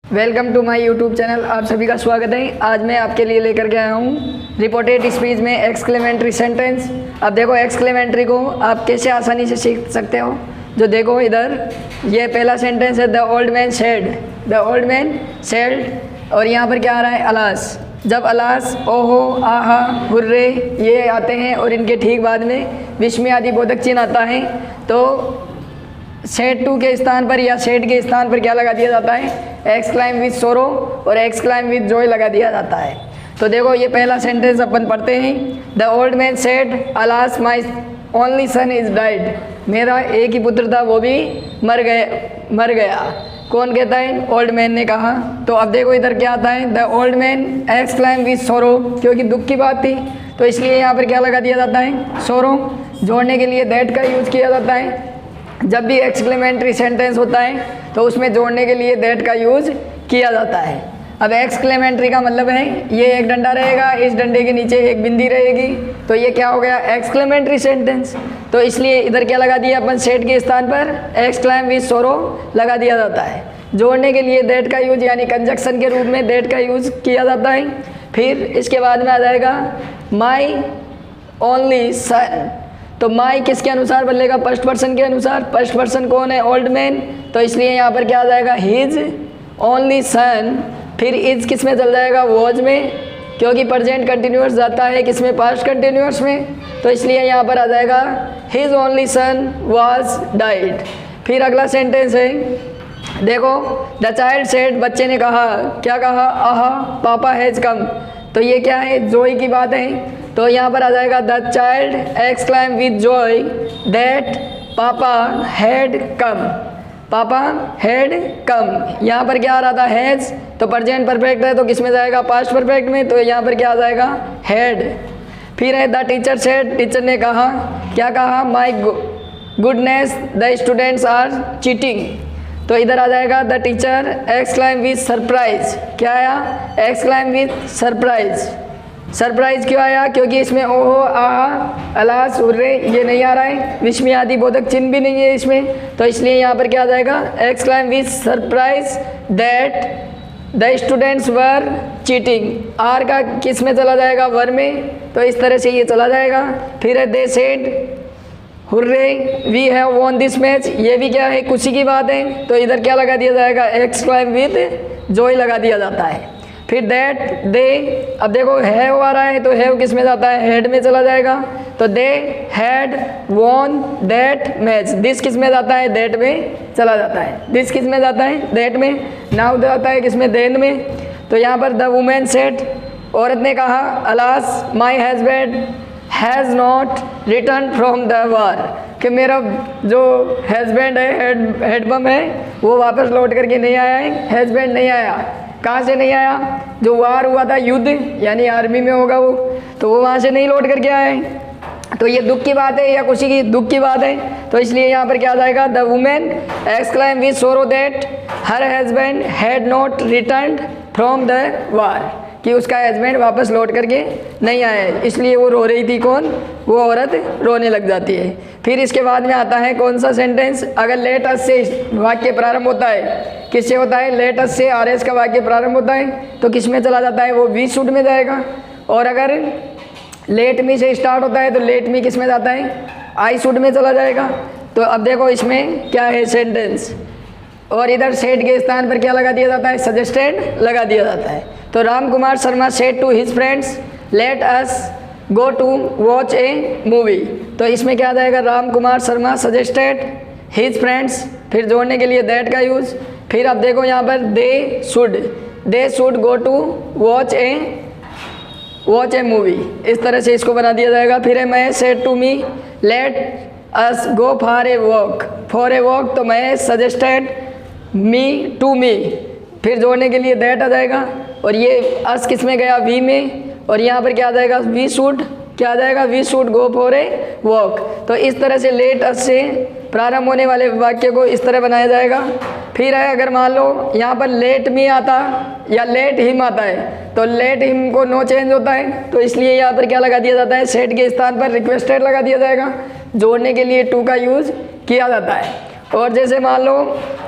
Welcome to my YouTube channel. आप सभी का स्वागत है। आज मैं आपके लिए लेकर के आया हूँ रिपोर्टेड स्पीच में एक्सक्लेमेंट्री सेंटेंस। अब देखो एक्सक्लेमेंट्री को आप कैसे आसानी से सीख सकते हो। जो देखो इधर ये पहला सेंटेंस है, the old man said, the old man said, और यहाँ पर क्या आ रहा है, अलास। जब अलास, ओहो, आहा, हुर्रे ये आते हैं और इनके ठीक बाद में विस्मय आदि बोधक चिन्ह आता है, तो सेड टू के स्थान पर या सेड के स्थान पर क्या लगा दिया जाता है, एक्सक्लाइम विथ सोरो और एक्सक्लाइम विथ जॉय लगा दिया जाता है। तो देखो ये पहला सेंटेंस अपन पढ़ते हैं, the old man said, alas my only son is died, मेरा एक ही पुत्र था वो भी मर गया। कौन कहता है, ओल्ड मैन ने कहा। तो अब देखो इधर क्या आता है, द ओल्ड मैन एक्सक्लाइम विथ सोरो, क्योंकि दुख की बात थी तो इसलिए यहाँ पर क्या लगा दिया जाता है, सोरो। जोड़ने के लिए दैट का यूज़ किया जाता है। जब भी एक्सक्लेमेंट्री सेंटेंस होता है तो उसमें जोड़ने के लिए दैट का यूज़ किया जाता है। अब एक्सक्लेमेंट्री का मतलब है ये एक डंडा रहेगा, इस डंडे के नीचे एक बिंदी रहेगी, तो ये क्या हो गया, एक्सक्लेमेंट्री सेंटेंस। तो इसलिए इधर क्या लगा दिया अपन, सेड के स्थान पर एक्सक्लाइम विथ सोरो लगा दिया जाता है। जोड़ने के लिए दैट का यूज यानी कंजक्शन के रूप में दैट का यूज़ किया जाता है। फिर इसके बाद में आ जाएगा माई ओनली सन। तो माई किसके अनुसार बदलेगा, फर्स्ट पर्सन के अनुसार। फर्स्ट पर्सन कौन है, ओल्ड मैन, तो इसलिए यहाँ पर क्या आ जाएगा, हिज ओनली सन। फिर इज किस में चल जाएगा, वॉज में, क्योंकि प्रेजेंट कंटिन्यूअस जाता है किसमें, पास्ट कंटिन्यूअस में, तो इसलिए यहाँ पर आ जाएगा his only son was died. फिर अगला सेंटेंस है, देखो द चाइल्ड सेड, बच्चे ने कहा, क्या कहा, आहा पापा हैज़ कम। तो ये क्या है, जॉय की बात है। तो यहाँ पर आ जाएगा the child exclaim with joy that papa had come, papa had कम। यहाँ पर क्या आ रहा था, हैज़, तो प्रेजेंट परफेक्ट है तो किस में जाएगा, पास्ट परफेक्ट में, तो यहाँ पर क्या आ जाएगा, हैड। फिर है द टीचर सेड, टीचर ने कहा, क्या कहा, my goodness the students are cheating. तो इधर आ जाएगा the teacher exclaim with surprise, क्या आया, एक्सक्लाइम विथ सरप्राइज। सरप्राइज क्यों आया, क्योंकि इसमें ओहो, आहा, अलास, हुर्रे ये नहीं आ रहा है, विस्मय आदि बोधक चिन्ह भी नहीं है इसमें, तो इसलिए यहाँ पर क्या आ जाएगा, exclaim with surprise that the students were cheating. R का किस में चला जाएगा, वर में, तो इस तरह से ये चला जाएगा। फिर है they said hurray we have won this match, ये भी क्या है, खुशी की बात है, तो इधर क्या लगा दिया जाएगा, एक्सक्लाइम विथ जॉय लगा दिया जाता है। फिर दैट दे, अब देखो हैव आ रहा है तो हैव किस में जाता है, हेड में चला जाएगा, तो they had von that match. This किस में जाता है, दैट में चला जाता है। दिस किस में जाता है, दैट में। नाउ जाता है किसमें, देन में। तो यहाँ पर द वुमेन सेड, औरत ने कहा, alas my husband has not return from the war, कि मेरा जो हस्बैंड है, हेडपम्प है, वो वापस लौट करके नहीं आया है। हस्बैंड नहीं आया, कहाँ से नहीं आया, जो वार हुआ था, युद्ध यानी आर्मी में होगा वो, तो वो वहाँ से नहीं लौट करके आए। तो ये दुख की बात है या खुशी की, दुख की बात है, तो इसलिए यहाँ पर क्या आ जाएगा, द वुमेन एक्सक्लाइम विथ सोरो that her husband had not return from the war, कि उसका हस्बैंड वापस लौट करके नहीं आया है, इसलिए वो रो रही थी। कौन, वो औरत रोने लग जाती है। फिर इसके बाद में आता है कौन सा सेंटेंस, अगर लेट अस से वाक्य प्रारंभ होता है, किससे होता है, लेट अस से आर एस का वाक्य प्रारंभ होता है, तो किस में चला जाता है, वो वी शुड में जाएगा। और अगर लेट मी से स्टार्ट होता है तो लेट मी किस में जाता है, आई शुड में चला जाएगा। तो अब देखो इसमें क्या है सेंटेंस, और इधर सेड के स्थान पर क्या लगा दिया जाता है, सजेस्टेड लगा दिया जाता है। तो Ram Kumar Sharma said to his friends let us go to watch a movie. तो इसमें क्या आ जाएगा, Ram Kumar Sharma suggested his friends, फिर जोड़ने के लिए दैट का यूज़। फिर अब देखो यहाँ पर they should go to watch a movie, इस तरह से इसको बना दिया जाएगा। फिर है मैं said to me let us go for a walk, तो मैं सजेस्टेड मी टू मी, फिर जोड़ने के लिए दैट आ जाएगा, और ये अस किस में गया, वी में, और यहाँ पर क्या आ जाएगा, वी शुड, क्या आ जाएगा, we should go for a walk. तो इस तरह से लेट अस से प्रारंभ होने वाले वाक्य को इस तरह बनाया जाएगा। फिर है अगर मान लो यहाँ पर लेट मी आता या लेट हिम आता है, तो लेट हिम को नो चेंज होता है, तो इसलिए यहाँ पर क्या लगा दिया जाता है, सेड के स्थान पर रिक्वेस्टेड लगा दिया जाएगा। जोड़ने के लिए टू का यूज़ किया जाता है। और जैसे मान लो